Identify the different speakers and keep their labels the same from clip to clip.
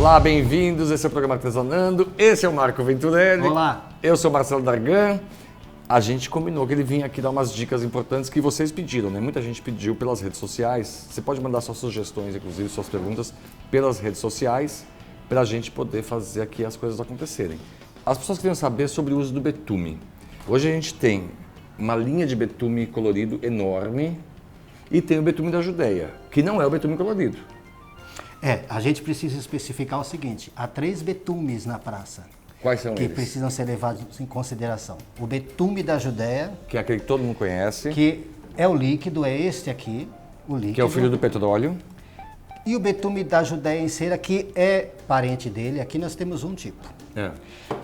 Speaker 1: Olá, bem-vindos. Esse é o programa Artesanando. Esse é o Marco Venturelli.
Speaker 2: Olá.
Speaker 1: Eu sou Marcelo Dargan. A gente combinou que ele vinha aqui dar umas dicas importantes que vocês pediram, né? Muita gente pediu pelas redes sociais. Você pode mandar suas sugestões, inclusive suas perguntas, pelas redes sociais, para a gente poder fazer aqui as coisas acontecerem. As pessoas queriam saber sobre o uso do betume. Hoje a gente tem uma linha de betume colorido enorme e tem o betume da Judéia, que não é o betume colorido.
Speaker 2: A gente precisa especificar o seguinte, há 3 betumes na praça.
Speaker 1: Quais são
Speaker 2: que
Speaker 1: eles?
Speaker 2: precisam ser levados em consideração. O betume da Judéia,
Speaker 1: Que é aquele que todo mundo conhece.
Speaker 2: que é o líquido, é este aqui, o líquido.
Speaker 1: Que é o filho do petróleo.
Speaker 2: E o betume da Judéia em cera, que é parente dele, aqui nós temos um tipo.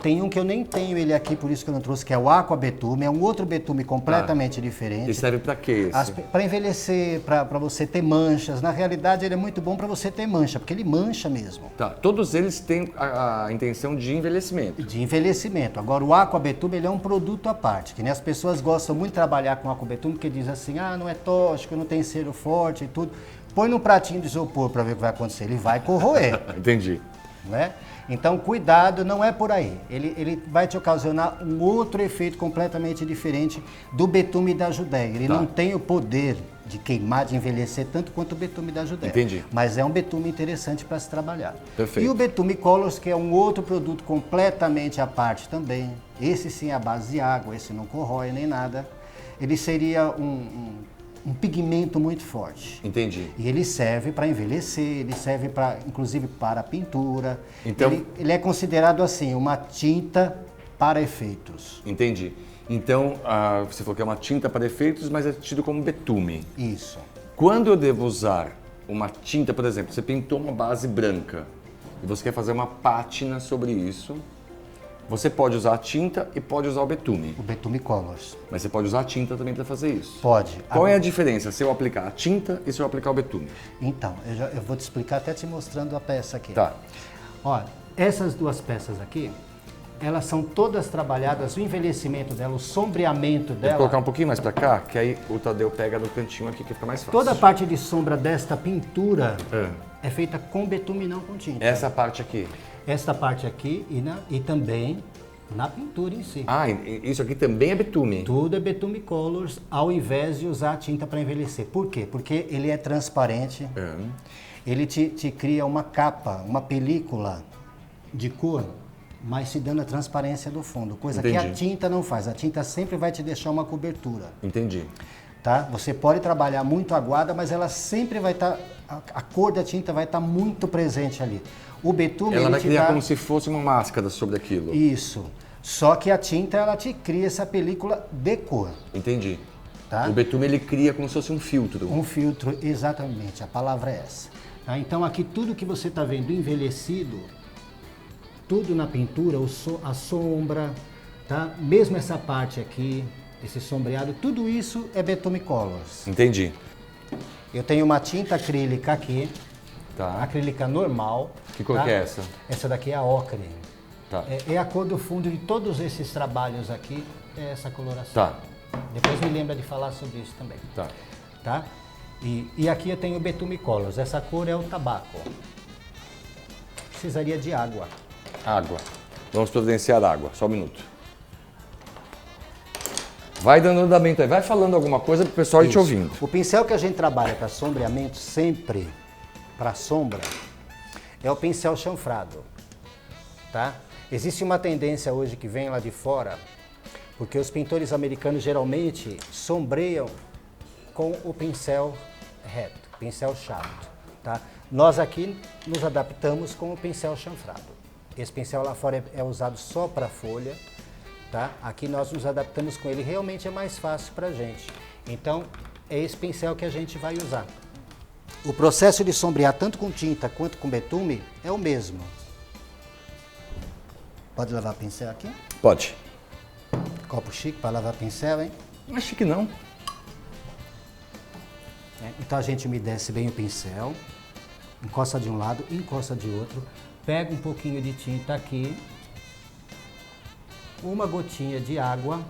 Speaker 2: Tem um que eu nem tenho ele aqui, por isso que eu não trouxe, que é o aquabetume, é um outro betume completamente diferente.
Speaker 1: E serve para quê esse?
Speaker 2: Para envelhecer, para você ter manchas. Na realidade, ele é muito bom para você ter mancha, porque ele mancha mesmo.
Speaker 1: Tá, todos eles têm a intenção de envelhecimento.
Speaker 2: De envelhecimento. Agora, o aquabetume, ele é um produto à parte, que nem as pessoas gostam muito de trabalhar com aquabetume, porque diz assim, não é tóxico, não tem cheiro forte e tudo. Põe num pratinho de isopor para ver o que vai acontecer, ele vai corroer.
Speaker 1: Entendi.
Speaker 2: Né? Então, cuidado, não é por aí. Ele vai te ocasionar um outro efeito completamente diferente do betume da Judéia. Ele não tem o poder de queimar, de envelhecer tanto quanto o betume da Judéia.
Speaker 1: Entendi.
Speaker 2: Mas é um betume interessante para se trabalhar.
Speaker 1: Perfeito.
Speaker 2: E o betume Colors, que é um outro produto completamente à parte também. Esse sim é a base de água, esse não corrói nem nada. Ele seria um pigmento muito forte.
Speaker 1: Entendi.
Speaker 2: E ele serve para envelhecer, ele serve para, inclusive para pintura.
Speaker 1: Então,
Speaker 2: ele é considerado assim, uma tinta para efeitos.
Speaker 1: Entendi. Então, você falou que é uma tinta para efeitos, mas é tido como betume.
Speaker 2: Isso.
Speaker 1: Quando eu devo usar uma tinta, por exemplo, você pintou uma base branca e você quer fazer uma pátina sobre isso, você pode usar a tinta e pode usar o betume.
Speaker 2: O betume Colors.
Speaker 1: Mas você pode usar a tinta também para fazer isso.
Speaker 2: Pode.
Speaker 1: Qual é a diferença se eu aplicar a tinta e se eu aplicar o betume?
Speaker 2: Então, eu vou te explicar até te mostrando a peça aqui.
Speaker 1: Tá.
Speaker 2: Olha, essas duas peças aqui, elas são todas trabalhadas, o envelhecimento dela, o sombreamento
Speaker 1: Vou
Speaker 2: dela.
Speaker 1: colocar um pouquinho mais para cá, que aí o Tadeu pega no cantinho aqui que fica mais fácil.
Speaker 2: Toda a parte de sombra desta pintura é feita com betume, não com tinta.
Speaker 1: Essa parte aqui.
Speaker 2: Esta parte aqui e também na pintura em si.
Speaker 1: Isso aqui também é betume.
Speaker 2: Tudo é betume Colors, ao invés de usar a tinta para envelhecer. Por quê? Porque ele é transparente, ele te cria uma capa, uma película de cor, mas te dando a transparência do fundo, coisa que a tinta não faz. A tinta sempre vai te deixar uma cobertura.
Speaker 1: Entendi.
Speaker 2: Tá? Você pode trabalhar muito aguada, mas ela sempre vai estar, a cor da tinta vai estar muito presente ali. O betume,
Speaker 1: ela vai criar como se fosse uma máscara sobre aquilo.
Speaker 2: Isso. Só que a tinta, ela te cria essa película de cor.
Speaker 1: Entendi.
Speaker 2: Tá?
Speaker 1: O betume, ele cria como se fosse um filtro.
Speaker 2: Um filtro, exatamente. A palavra é essa. Tá? Então, aqui tudo que você está vendo envelhecido, tudo na pintura, a sombra, tá? Mesmo essa parte aqui, esse sombreado, tudo isso é betume Colors.
Speaker 1: Entendi.
Speaker 2: Eu tenho uma tinta acrílica aqui.
Speaker 1: Tá.
Speaker 2: Acrílica normal.
Speaker 1: Que cor que é essa?
Speaker 2: Essa daqui é a ocre.
Speaker 1: Tá.
Speaker 2: É a cor do fundo de todos esses trabalhos aqui, é essa coloração.
Speaker 1: Tá.
Speaker 2: Depois me lembra de falar sobre isso também. Tá? E aqui eu tenho o betume Colors. Essa cor é o tabaco. Precisaria de água.
Speaker 1: Água. Vamos providenciar água. Só um minuto. Vai dando andamento aí. Vai falando alguma coisa pro pessoal ir te ouvindo.
Speaker 2: O pincel que a gente trabalha para sombreamento sempre, para sombra, é o pincel chanfrado, tá? Existe uma tendência hoje que vem lá de fora, porque os pintores americanos geralmente sombreiam com o pincel reto, pincel chato, tá? Nós aqui nos adaptamos com o pincel chanfrado. Esse pincel lá fora é usado só para folha, tá? Aqui nós nos adaptamos com ele, realmente é mais fácil para a gente. Então, é esse pincel que a gente vai usar. O processo de sombrear tanto com tinta quanto com betume é o mesmo. Pode lavar pincel aqui?
Speaker 1: Pode.
Speaker 2: Copo chique para lavar pincel, hein?
Speaker 1: Acho que não.
Speaker 2: Então a gente umedece bem o pincel, encosta de um lado, encosta de outro, pega um pouquinho de tinta aqui, uma gotinha de água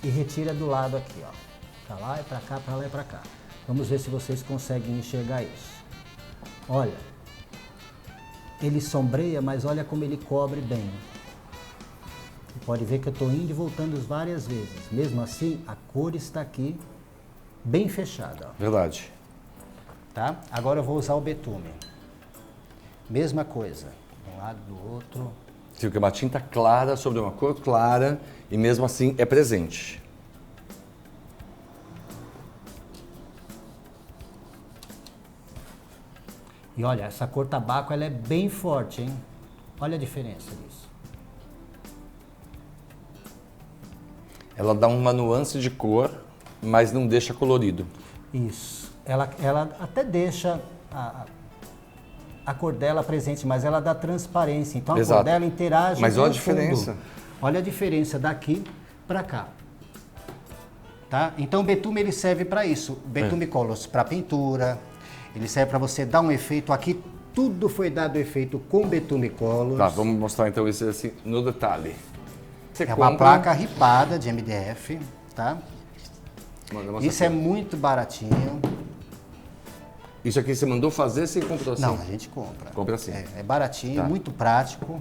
Speaker 2: e retira do lado aqui, ó. Pra lá e pra cá, pra lá e pra cá. Vamos ver se vocês conseguem enxergar isso. Olha, ele sombreia, mas olha como ele cobre bem. Pode ver que eu estou indo e voltando várias vezes. Mesmo assim, a cor está aqui bem fechada. Ó.
Speaker 1: Verdade.
Speaker 2: Tá? Agora eu vou usar o betume. Mesma coisa, de um lado do outro.
Speaker 1: Fica uma tinta clara sobre uma cor clara e mesmo assim é presente.
Speaker 2: E olha, essa cor tabaco ela é bem forte, hein? Olha a diferença disso.
Speaker 1: Ela dá uma nuance de cor, mas não deixa colorido.
Speaker 2: Isso. Ela até deixa a cor dela presente, mas ela dá transparência. Então a
Speaker 1: Exato.
Speaker 2: cor dela interage
Speaker 1: mas
Speaker 2: com
Speaker 1: olha a
Speaker 2: o fundo.
Speaker 1: diferença.
Speaker 2: Olha a diferença daqui para cá. Tá? Então o betume ele serve para isso. O betume colors para pintura. Ele serve para você dar um efeito. Aqui tudo foi dado efeito com betume colors.
Speaker 1: Tá, vamos mostrar então isso assim no detalhe. Você
Speaker 2: É uma placa ripada de MDF, tá? Isso é muito baratinho.
Speaker 1: Isso aqui você mandou fazer, você comprou assim?
Speaker 2: Não, a gente compra.
Speaker 1: Compra assim.
Speaker 2: É baratinho,
Speaker 1: Tá.
Speaker 2: muito prático.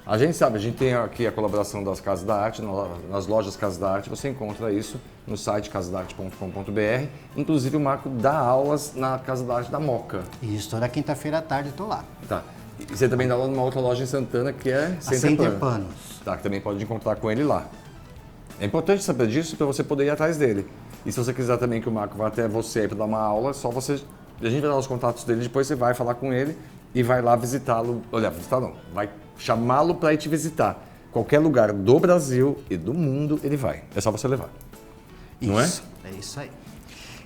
Speaker 1: A gente sabe, a gente tem aqui a colaboração das Casas da Arte, nas lojas Casas da Arte, você encontra isso no site casadarte.com.br. Inclusive o Marco dá aulas na Casa da Arte da Moca.
Speaker 2: Isso, toda quinta-feira à tarde eu tô lá.
Speaker 1: Tá. E você também dá aula numa outra loja em Santana, que é
Speaker 2: Center Panos.
Speaker 1: Tá, que também pode encontrar com ele lá. É importante saber disso para você poder ir atrás dele. E se você quiser também que o Marco vá até você para dar uma aula, é só você... A gente vai dar os contatos dele, depois você vai falar com ele e vai lá visitá-lo. Olha, visitar não, vai chamá-lo para ir te visitar. Qualquer lugar do Brasil e do mundo ele vai. É só você levar.
Speaker 2: Isso,
Speaker 1: Não é?
Speaker 2: É isso aí.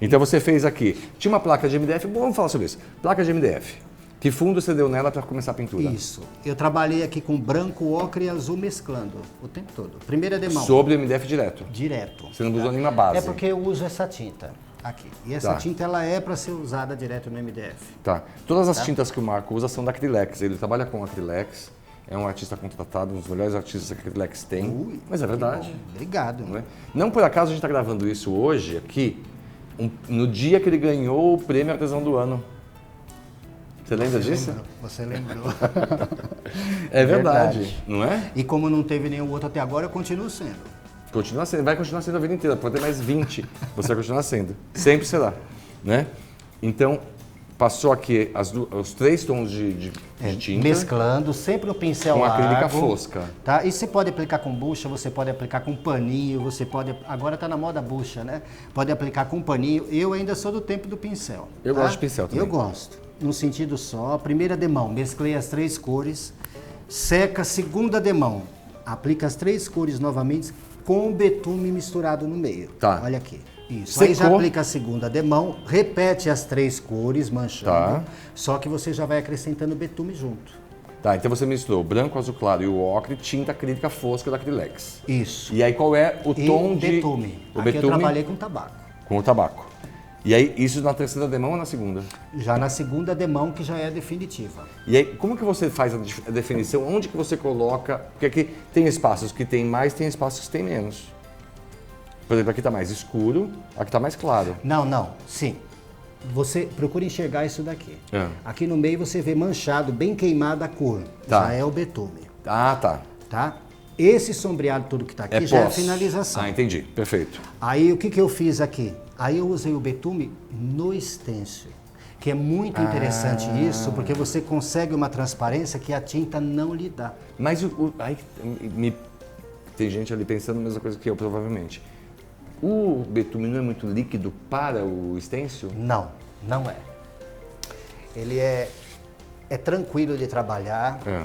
Speaker 1: Então você fez aqui. Tinha uma placa de MDF, bom, vamos falar sobre isso. Placa de MDF. Que fundo você deu nela para começar a pintura?
Speaker 2: Isso. Eu trabalhei aqui com branco, ocre e azul mesclando o tempo todo. Primeira demão.
Speaker 1: Sobre o MDF direto.
Speaker 2: Direto.
Speaker 1: Você não usou nenhuma base.
Speaker 2: É porque eu uso essa tinta aqui. E essa
Speaker 1: Tá.
Speaker 2: tinta ela é para ser usada direto no MDF.
Speaker 1: Tá. Todas as tintas que o Marco usa são da Acrylex. Ele trabalha com Acrylex. É um artista contratado, um dos melhores artistas que a Acrylex tem.
Speaker 2: Ui,
Speaker 1: mas é verdade.
Speaker 2: Obrigado.
Speaker 1: Não é? Não por acaso a gente está gravando isso hoje, aqui, no dia que ele ganhou o prêmio Artesão do Ano. Você lembra disso?
Speaker 2: Você lembrou.
Speaker 1: É verdade, não é?
Speaker 2: E como não teve nenhum outro até agora, eu continuo sendo.
Speaker 1: Continua sendo, vai continuar sendo a vida inteira. Pode ter mais 20, você vai continuar sendo. Sempre será, né? Então, passou aqui os 3 tons de tinta.
Speaker 2: Mesclando, sempre no pincel
Speaker 1: Com
Speaker 2: largo.
Speaker 1: acrílica fosca.
Speaker 2: Tá? E você pode aplicar com bucha, você pode aplicar com paninho, você pode... Agora tá na moda bucha, né? Pode aplicar com paninho. Eu ainda sou do tempo do pincel.
Speaker 1: Eu
Speaker 2: tá?
Speaker 1: gosto de pincel também.
Speaker 2: Eu gosto. No sentido só, primeira demão, mesclei as 3 cores, seca, segunda demão, aplica as 3 cores novamente com betume misturado no meio.
Speaker 1: Tá.
Speaker 2: Olha aqui. Isso.
Speaker 1: Secou.
Speaker 2: Aí já aplica a segunda demão, repete as 3 cores, manchando,
Speaker 1: Tá.
Speaker 2: só que você já vai acrescentando betume junto.
Speaker 1: Tá, então você misturou o branco, azul claro e o ocre, tinta acrílica fosca da Acrylex.
Speaker 2: Isso.
Speaker 1: E aí qual é o
Speaker 2: E
Speaker 1: tom de...
Speaker 2: betume.
Speaker 1: O
Speaker 2: Aqui
Speaker 1: betume
Speaker 2: eu trabalhei com tabaco.
Speaker 1: com o tabaco. E aí, isso na terceira demão ou na segunda?
Speaker 2: Já na segunda demão, que já é definitiva.
Speaker 1: E aí, como que você faz a definição? Onde que você coloca... Porque aqui tem espaços que tem mais, tem espaços que tem menos. Por exemplo, aqui está mais escuro, aqui está mais claro.
Speaker 2: Não, sim. Você procura enxergar isso daqui.
Speaker 1: É.
Speaker 2: Aqui no meio você vê manchado, bem queimada a cor.
Speaker 1: Tá.
Speaker 2: Já é o betume,
Speaker 1: Ah, tá.
Speaker 2: tá? Esse sombreado todo que está aqui
Speaker 1: É
Speaker 2: já é a
Speaker 1: pós.
Speaker 2: finalização.
Speaker 1: Ah, entendi. Perfeito.
Speaker 2: Aí o que eu fiz aqui? Aí eu usei o betume no stencil, que é muito interessante isso, porque você consegue uma transparência que a tinta não lhe dá.
Speaker 1: Mas tem gente ali pensando a mesma coisa que eu, provavelmente. O betume não é muito líquido para o stencil?
Speaker 2: Não, não é. Ele é tranquilo de trabalhar.
Speaker 1: É.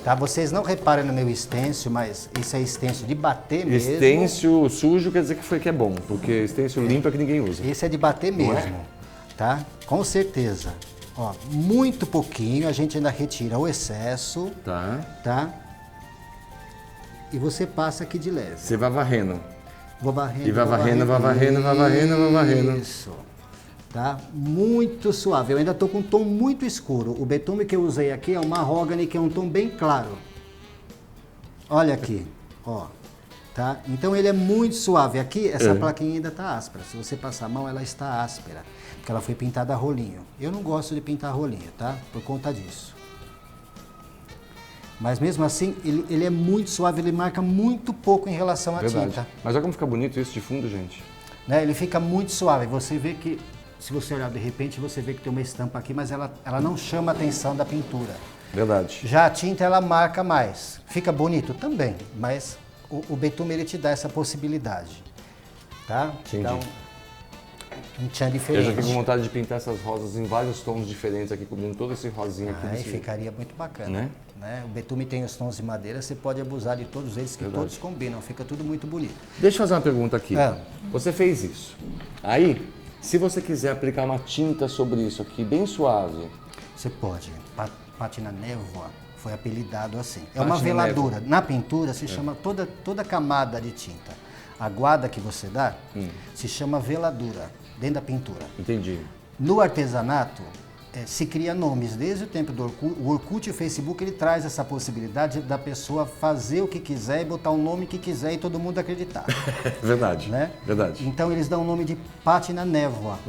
Speaker 2: Tá? Vocês não reparam no meu stencil, mas esse é stencil de bater mesmo.
Speaker 1: Stencil sujo quer dizer que é bom, porque stencil limpo é que ninguém usa.
Speaker 2: Esse é de bater
Speaker 1: Não é?
Speaker 2: mesmo, tá? Com certeza. Ó, muito pouquinho, a gente ainda retira o excesso,
Speaker 1: Tá.
Speaker 2: tá? E você passa aqui de leve.
Speaker 1: Você vai varrendo.
Speaker 2: Vou varrendo.
Speaker 1: E vai
Speaker 2: vou
Speaker 1: varrendo, vai varrendo, vai varrendo, vai varrendo.
Speaker 2: Isso. Tá? Muito suave. Eu ainda estou com um tom muito escuro. O betume que eu usei aqui é o mahogany, que é um tom bem claro. Olha aqui, ó. Tá? Então ele é muito suave. Aqui, essa plaquinha ainda está áspera. Se você passar a mão, ela está áspera, porque ela foi pintada a rolinho. Eu não gosto de pintar a rolinho, tá? Por conta disso. Mas mesmo assim, ele é muito suave, ele marca muito pouco em relação à tinta.
Speaker 1: Mas olha como fica bonito isso de fundo, gente.
Speaker 2: Né? Ele fica muito suave. Você vê que, se você olhar de repente, você vê que tem uma estampa aqui, mas ela não chama a atenção da pintura.
Speaker 1: Verdade.
Speaker 2: Já a tinta, ela marca mais. Fica bonito também, mas o betume, ele te dá essa possibilidade. Tá?
Speaker 1: Entendi.
Speaker 2: Então, um tchan diferente.
Speaker 1: Eu já fico com vontade de pintar essas rosas em vários tons diferentes aqui, cobrindo todo esse rosinha aqui.
Speaker 2: Aí ficaria muito bacana.
Speaker 1: Né?
Speaker 2: O betume tem os tons de madeira, você pode abusar de todos eles, que todos combinam, fica tudo muito bonito.
Speaker 1: Deixa eu fazer uma pergunta aqui. Você fez isso. Aí, se você quiser aplicar uma tinta sobre isso aqui, bem suave.
Speaker 2: Você pode. Pátina névoa foi apelidado assim. É uma veladura. Na pintura se chama toda camada de tinta. A guarda que você dá se chama veladura, dentro da pintura.
Speaker 1: Entendi.
Speaker 2: No artesanato, se cria nomes. Desde o tempo do Orkut, o Orkut e o Facebook, ele traz essa possibilidade da pessoa fazer o que quiser e botar o nome que quiser e todo mundo acreditar.
Speaker 1: Verdade,
Speaker 2: né?
Speaker 1: Verdade.
Speaker 2: Então eles dão o nome de pátina névoa.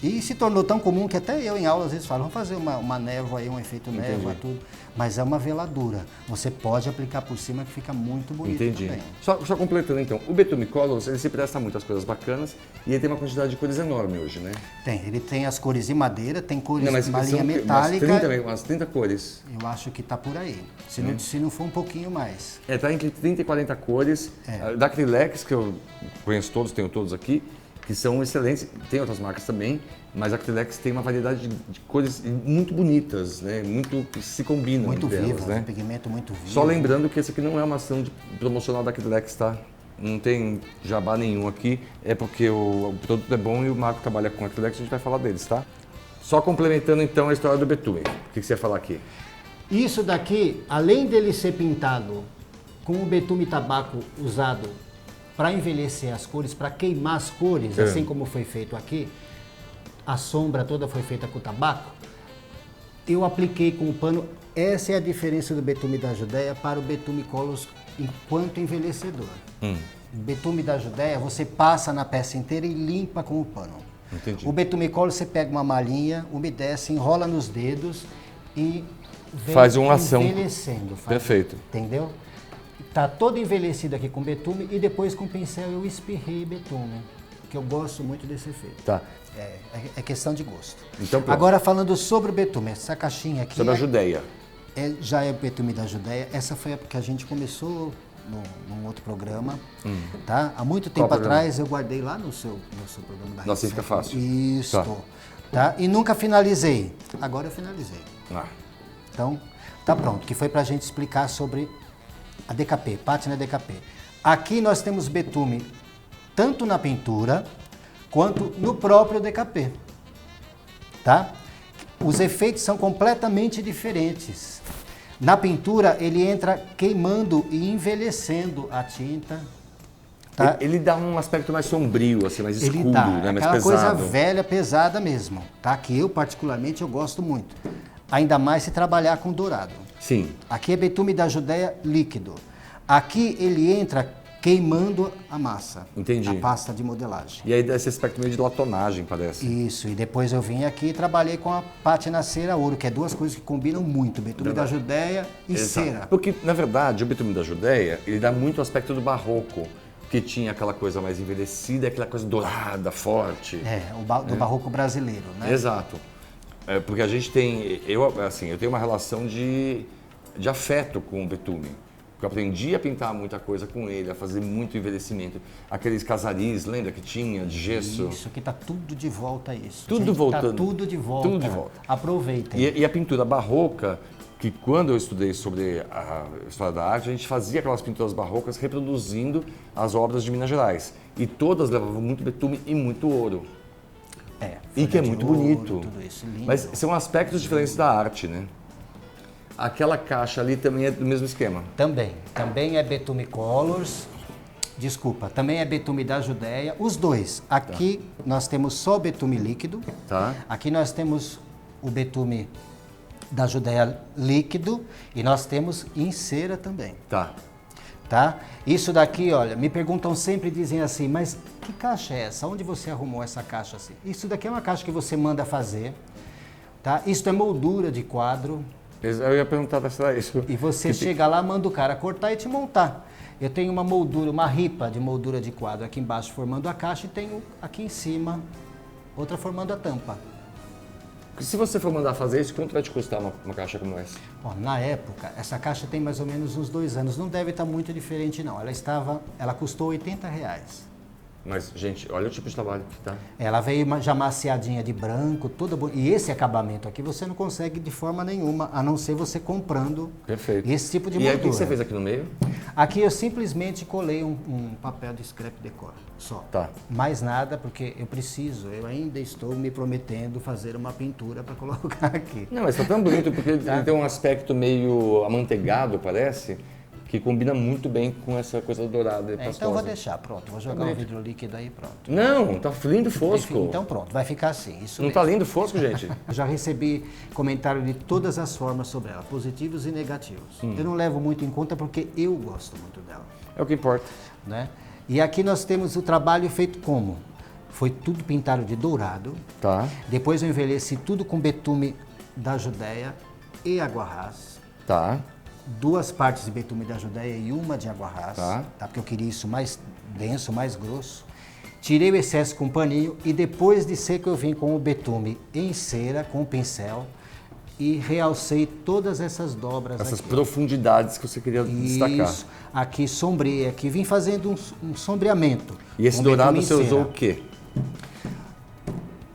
Speaker 2: E se tornou tão comum que até eu em aula às vezes falo, vamos fazer uma névoa aí, um efeito névoa, tudo. Mas é uma veladura. Você pode aplicar por cima que fica muito bonito também.
Speaker 1: Só completando então, o Betume Colors, ele se presta muito às coisas bacanas e ele tem uma quantidade de cores enorme hoje, né?
Speaker 2: Tem, ele tem as cores de madeira, tem cores de uma linha
Speaker 1: são
Speaker 2: metálica.
Speaker 1: Umas 30 cores.
Speaker 2: Eu acho que tá por aí, se não for um pouquinho mais.
Speaker 1: Tá entre 30 e 40 cores. Da Acrylex, que eu conheço todos, tenho todos aqui, que são excelentes, tem outras marcas também, mas a Acrylex tem uma variedade de cores muito bonitas, né? Muito que se combinam
Speaker 2: muito
Speaker 1: entre
Speaker 2: vivo,
Speaker 1: elas, né?
Speaker 2: Um pigmento muito vivo.
Speaker 1: Só lembrando que esse aqui não é uma ação promocional da Acrylex, tá? Não tem jabá nenhum aqui, é porque o produto é bom e o Marco trabalha com a Acrylex, a gente vai falar deles, tá? Só complementando então a história do betume, o que você ia falar aqui?
Speaker 2: Isso daqui, além dele ser pintado com o betume tabaco usado para envelhecer as cores, para queimar as cores, assim como foi feito aqui, a sombra toda foi feita com tabaco, eu apliquei com o pano. Essa é a diferença do betume da Judéia para o betume Colors enquanto envelhecedor. O betume da Judéia você passa na peça inteira e limpa com o pano.
Speaker 1: Entendi.
Speaker 2: O betume Colors você pega uma malhinha, umedece, enrola nos dedos e vem
Speaker 1: faz uma ação
Speaker 2: envelhecendo.
Speaker 1: Perfeito.
Speaker 2: Entendeu? Tá todo envelhecido aqui com betume e depois com pincel eu espirrei betume, que eu gosto muito desse efeito.
Speaker 1: Tá.
Speaker 2: É questão de gosto.
Speaker 1: Então,
Speaker 2: agora falando sobre o betume, essa caixinha aqui
Speaker 1: sobre a Judéia.
Speaker 2: Já é o betume da Judéia. Essa foi a que a gente começou num outro programa, tá? Há muito tempo atrás eu guardei lá no seu programa da
Speaker 1: Nossa, fica fácil.
Speaker 2: Isso. Tá? E nunca finalizei. Agora eu finalizei. Então, tá pronto. Que foi pra gente explicar sobre a DKP, pátina DKP. Aqui nós temos betume tanto na pintura quanto no próprio DKP, tá? Os efeitos são completamente diferentes. Na pintura ele entra queimando e envelhecendo a tinta. Tá?
Speaker 1: Ele dá um aspecto mais sombrio, assim, mais escuro,
Speaker 2: Ele dá,
Speaker 1: né? Mais
Speaker 2: aquela
Speaker 1: pesado.
Speaker 2: coisa velha, pesada mesmo, tá? Que eu particularmente eu gosto muito. Ainda mais se trabalhar com dourado.
Speaker 1: Sim.
Speaker 2: Aqui é betume da Judéia líquido. Aqui ele entra queimando a massa.
Speaker 1: Entendi.
Speaker 2: A pasta de modelagem.
Speaker 1: E aí dá esse aspecto meio de latonagem, parece.
Speaker 2: Isso, e depois eu vim aqui e trabalhei com a pátina cera ouro, que é duas coisas que combinam muito, betume da Judéia e cera.
Speaker 1: Porque, na verdade, o betume da Judéia, ele dá muito aspecto do barroco, que tinha aquela coisa mais envelhecida, aquela coisa dourada, forte.
Speaker 2: Do barroco brasileiro, né?
Speaker 1: Exato. Porque a gente tem, eu tenho uma relação de afeto com o betume. Porque eu aprendi a pintar muita coisa com ele, a fazer muito envelhecimento. Aqueles casaris, lembra que tinha, de gesso?
Speaker 2: Isso, aqui tá tudo de volta isso.
Speaker 1: Tudo
Speaker 2: gente,
Speaker 1: voltando.
Speaker 2: Tá tudo de volta.
Speaker 1: Tudo de volta.
Speaker 2: Aproveitem.
Speaker 1: E a pintura barroca, que quando eu estudei sobre a história da arte, a gente fazia aquelas pinturas barrocas reproduzindo as obras de Minas Gerais. E todas levavam muito betume e muito ouro. E que é muito bonito.
Speaker 2: Tudo isso, lindo.
Speaker 1: Mas são aspectos diferentes da arte, né? Aquela caixa ali também é do mesmo esquema.
Speaker 2: Também é betume Colors. Desculpa, também é betume da Judéia. Os dois. Aqui nós temos só o betume líquido.
Speaker 1: Tá.
Speaker 2: Aqui nós temos o betume da Judéia líquido e nós temos em cera também.
Speaker 1: Tá.
Speaker 2: tá? Isso daqui, olha, me perguntam sempre, dizem assim, mas que caixa é essa? Onde você arrumou essa caixa assim? Isso daqui é uma caixa que você manda fazer, tá? Isso é moldura de quadro.
Speaker 1: Eu ia perguntar se era isso.
Speaker 2: E você chega lá, manda o cara cortar e te montar. Eu tenho uma moldura, uma ripa de moldura de quadro aqui embaixo formando a caixa e tenho aqui em cima outra formando a tampa.
Speaker 1: Se você for mandar fazer isso, quanto vai te custar uma caixa como essa?
Speaker 2: Bom, na época, essa caixa tem mais ou menos uns 2 anos, não deve estar muito diferente não. Ela custou R$80.
Speaker 1: Mas, gente, olha o tipo de trabalho que tá.
Speaker 2: Ela veio já maciadinha de branco, toda bonita. E esse acabamento aqui você não consegue de forma nenhuma, a não ser você comprando
Speaker 1: Perfeito.
Speaker 2: esse tipo de
Speaker 1: E
Speaker 2: moldura.
Speaker 1: aí, o que você fez aqui no meio?
Speaker 2: Aqui eu simplesmente colei um papel de scrap decor, só.
Speaker 1: Tá.
Speaker 2: Mais nada, porque eu ainda estou me prometendo fazer uma pintura para colocar aqui.
Speaker 1: Não, mas tá tão bonito porque ele tem um aspecto meio amanteigado, parece, que combina muito bem com essa coisa dourada e pastosa.
Speaker 2: Então eu vou deixar, pronto. Vou jogar um vidro líquido aí, pronto.
Speaker 1: Não, tá lindo fosco.
Speaker 2: Então pronto, vai ficar assim. Isso
Speaker 1: Não
Speaker 2: mesmo.
Speaker 1: tá lindo fosco, gente?
Speaker 2: Eu já recebi comentário de todas as formas sobre ela, positivos e negativos. Eu não levo muito em conta porque eu gosto muito dela.
Speaker 1: É o que importa.
Speaker 2: Né? E aqui nós temos o trabalho feito como? Foi tudo pintado de dourado.
Speaker 1: Tá.
Speaker 2: Depois eu envelheci tudo com betume da Judéia e aguarrás.
Speaker 1: Tá.
Speaker 2: 2 partes de betume da Judéia e uma de aguarrás,
Speaker 1: Tá.
Speaker 2: Porque eu queria isso mais denso, mais grosso. Tirei o excesso com paninho e depois de seco eu vim com o betume em cera, com o pincel e realcei todas essas dobras
Speaker 1: Essas
Speaker 2: aqui.
Speaker 1: profundidades que você queria destacar.
Speaker 2: Isso, aqui sombreei, aqui vim fazendo um sombreamento.
Speaker 1: E esse
Speaker 2: com
Speaker 1: dourado
Speaker 2: betume em
Speaker 1: você usou
Speaker 2: cera.
Speaker 1: o quê?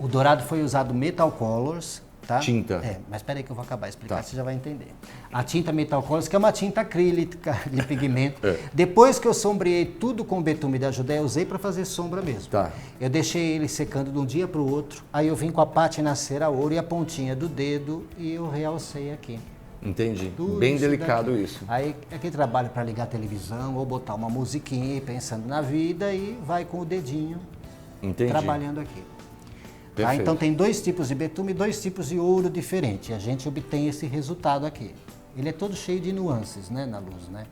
Speaker 2: O dourado foi usado Metal Colors, tá?
Speaker 1: Tinta.
Speaker 2: Mas espera aí que eu vou acabar de explicar,
Speaker 1: Tá.
Speaker 2: você já vai entender. A tinta Metal Colors, que é uma tinta acrílica de pigmento.
Speaker 1: É.
Speaker 2: Depois que eu sombreei tudo com betume da Judéia, eu usei para fazer sombra mesmo.
Speaker 1: Tá.
Speaker 2: Eu deixei ele secando de um dia para o outro, aí eu vim com a pátina cera ouro e a pontinha do dedo e eu realcei aqui.
Speaker 1: Entendi.
Speaker 2: Tudo
Speaker 1: Bem
Speaker 2: isso
Speaker 1: delicado
Speaker 2: daqui.
Speaker 1: isso.
Speaker 2: Aí é aquele trabalho para ligar a televisão ou botar uma musiquinha e pensando na vida e vai com o dedinho
Speaker 1: Entendi.
Speaker 2: trabalhando aqui. Tá?
Speaker 1: Perfeito.
Speaker 2: Então tem 2 tipos de betume e 2 tipos de ouro diferente. A gente obtém esse resultado aqui. Ele é todo cheio de nuances, né, na luz, né?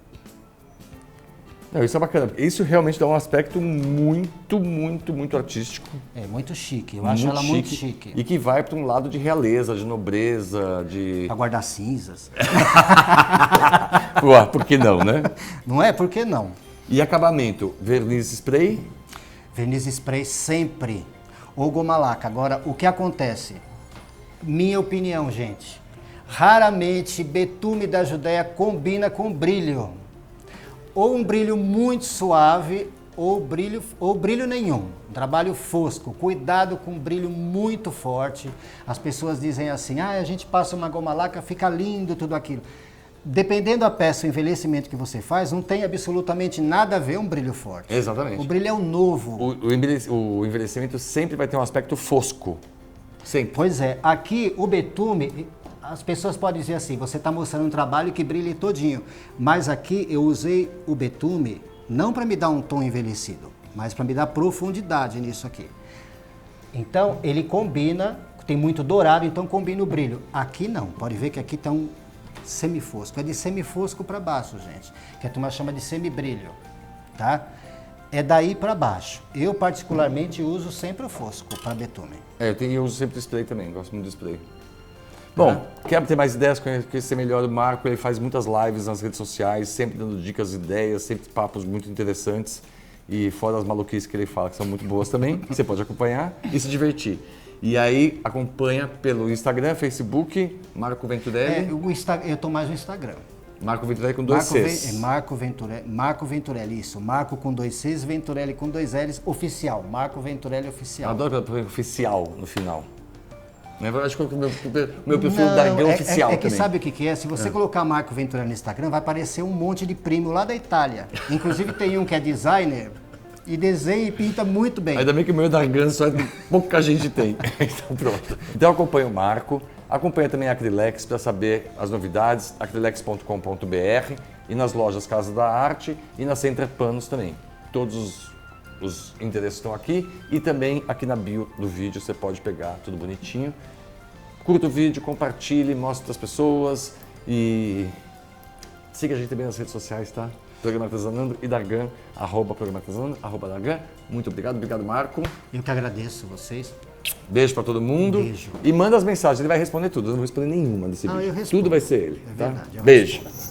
Speaker 1: Não, isso é bacana. Isso realmente dá um aspecto muito, muito, muito artístico.
Speaker 2: É muito chique. Eu acho ela muito chique.
Speaker 1: E que vai para um lado de realeza, de nobreza, de...
Speaker 2: Para guardar cinzas.
Speaker 1: Ué, por que não, né?
Speaker 2: Não é? Por que não?
Speaker 1: E acabamento? Verniz spray?
Speaker 2: Verniz spray sempre. Ou goma laca. Agora, o que acontece? Minha opinião, gente. Raramente betume da Judéia combina com brilho. Ou um brilho muito suave, ou brilho nenhum. Um trabalho fosco. Cuidado com brilho muito forte. As pessoas dizem assim, a gente passa uma goma laca, fica lindo tudo aquilo. Dependendo da peça, o envelhecimento que você faz, não tem absolutamente nada a ver um brilho forte.
Speaker 1: Exatamente.
Speaker 2: O brilho é o novo.
Speaker 1: O envelhecimento sempre vai ter um aspecto fosco. Sempre.
Speaker 2: Pois é, aqui o betume, as pessoas podem dizer assim, você está mostrando um trabalho que brilha todinho, mas aqui eu usei o betume não para me dar um tom envelhecido, mas para me dar profundidade nisso aqui. Então ele combina, tem muito dourado, então combina o brilho. Aqui não, pode ver que aqui está um semifosco, é de semifosco para baixo, gente, que a turma chama de semibrilho, tá? É daí para baixo. Eu particularmente uso sempre o fosco para betume.
Speaker 1: Eu uso sempre spray também, gosto muito do spray. Bom, quer ter mais ideias, conhecer melhor o Marco, ele faz muitas lives nas redes sociais, sempre dando dicas, ideias, sempre papos muito interessantes. E fora as maluquices que ele fala, que são muito boas também, você pode acompanhar e se divertir. E aí acompanha pelo Instagram, Facebook, Marco Venturelli.
Speaker 2: Eu tô mais no Instagram.
Speaker 1: Marco Venturelli com 2 Cs.
Speaker 2: Marco Venturelli, isso. Marco com 2 Cs, Venturelli com 2 Ls, oficial. Marco Venturelli oficial.
Speaker 1: Adoro quando põe oficial no final. Na verdade, acho que o meu perfil Dargão oficial
Speaker 2: é que
Speaker 1: também.
Speaker 2: sabe o que é? Se você colocar Marco Venturelli no Instagram, vai aparecer um monte de primo lá da Itália. Inclusive tem um que é designer e desenha e pinta muito bem.
Speaker 1: Ainda bem que o meu Dargan só pouca gente tem. Então pronto. Então acompanha o Marco, acompanha também a Acrylex para saber as novidades, acrylex.com.br e nas lojas Casa da Arte e na Centra Panos também. Todos os endereços estão aqui e também aqui na bio do vídeo você pode pegar tudo bonitinho. Curta o vídeo, compartilhe, mostre para as pessoas e siga a gente também nas redes sociais, tá? Programa Artesanando e Dargan, @Programa Artesanando, @Dargan. Muito obrigado, Marco.
Speaker 2: Eu que agradeço vocês.
Speaker 1: Beijo pra todo mundo.
Speaker 2: Beijo.
Speaker 1: E manda as mensagens, ele vai responder tudo. Eu não vou responder nenhuma desse
Speaker 2: Não,
Speaker 1: vídeo.
Speaker 2: eu respondo.
Speaker 1: Tudo vai ser ele.
Speaker 2: É
Speaker 1: tá?
Speaker 2: verdade, eu
Speaker 1: Beijo.
Speaker 2: respondo.